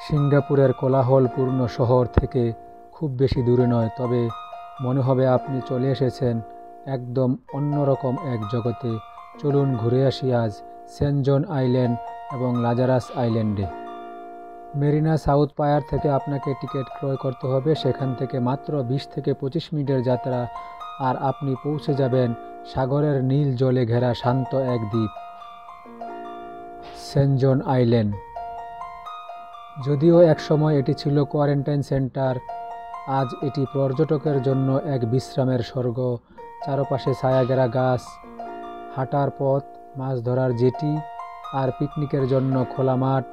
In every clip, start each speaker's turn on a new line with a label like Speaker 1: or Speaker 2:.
Speaker 1: সিঙ্গাপুরের কোলাহলপূর্ণ শহর থেকে খুব বেশি দূরে নয়, তবে মনে হবে আপনি চলে এসেছেন একদম অন্যরকম এক জগতে। চলুন ঘুরে আসি আজ সেন্ট জন আইল্যান্ড এবং লাজারাস আইল্যান্ডে। মেরিনা সাউথ পায়ার থেকে আপনাকে টিকিট ক্রয় করতে হবে। সেখান থেকে মাত্র 20 থেকে 25 মিনিটের যাত্রা, আর আপনি পৌঁছে যাবেন সাগরের নীল জলে ঘেরা শান্ত এক দ্বীপ, সেন্ট জন আইল্যান্ড। যদিও একসময় এটি ছিল কোয়ারেন্টাইন সেন্টার, আজ এটি পর্যটকের জন্য এক বিশ্রামের স্বর্গ। চারপাশে ছায়াঘেরা গাছ, হাঁটার পথ, মাছ ধরার জেটি আর পিকনিকের জন্য খোলা মাঠ।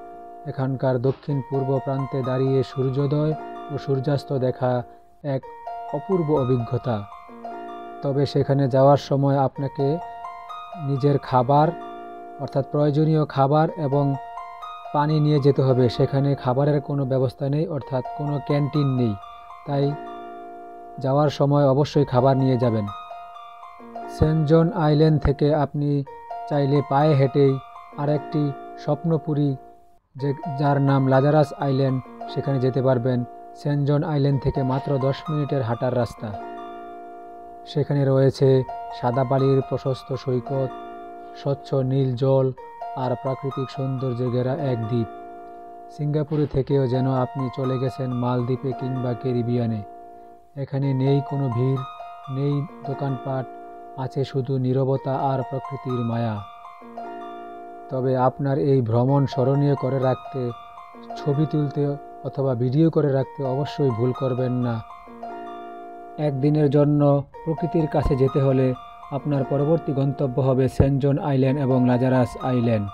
Speaker 1: এখানকার দক্ষিণ পূর্ব প্রান্তে দাঁড়িয়ে সূর্যোদয় ও সূর্যাস্ত দেখা এক অপূর্ব অভিজ্ঞতা। তবে সেখানে যাওয়ার সময় আপনাকে নিজের খাবার, অর্থাৎ প্রয়োজনীয় খাবার এবং পানি নিয়ে যেতে হবে। সেখানে খাবারের কোনো ব্যবস্থা নেই, অর্থাৎ কোনো ক্যান্টিন নেই, তাই যাওয়ার সময় অবশ্যই খাবার নিয়ে যাবেন। সেন্ট জন আইল্যান্ড থেকে আপনি চাইলে পায়ে হেঁটেই আরেকটি স্বপ্নপুরী যার নাম লাজারাস আইল্যান্ড, সেখানে যেতে পারবেন। সেন্ট জন আইল্যান্ড থেকে মাত্র 10 মিনিটের হাঁটার রাস্তা। সেখানে রয়েছে সাদা বালির প্রশস্ত সৈকত, স্বচ্ছ নীল জল আর প্রাকৃতিক সৌন্দর্যে ঘেরা এক দ্বীপ। সিঙ্গাপুরে থেকেও যেন আপনি চলে গেছেন মালদ্বীপে কিংবা ক্যারিবিয়ানে। এখানে নেই কোনো ভিড়, নেই দোকানপাট, আছে শুধু নীরবতা আর প্রকৃতির মায়া। তবে আপনার এই ভ্রমণ স্মরণীয় করে রাখতে, ছবি তুলতে অথবা ভিডিও করে রাখতে অবশ্যই ভুল করবেন না। একদিনের জন্য প্রকৃতির কাছে যেতে হলে আপনার পরবর্তী গন্তব্য হবে সেন্ট জন আইল্যান্ড এবং লাজারাস আইল্যান্ড।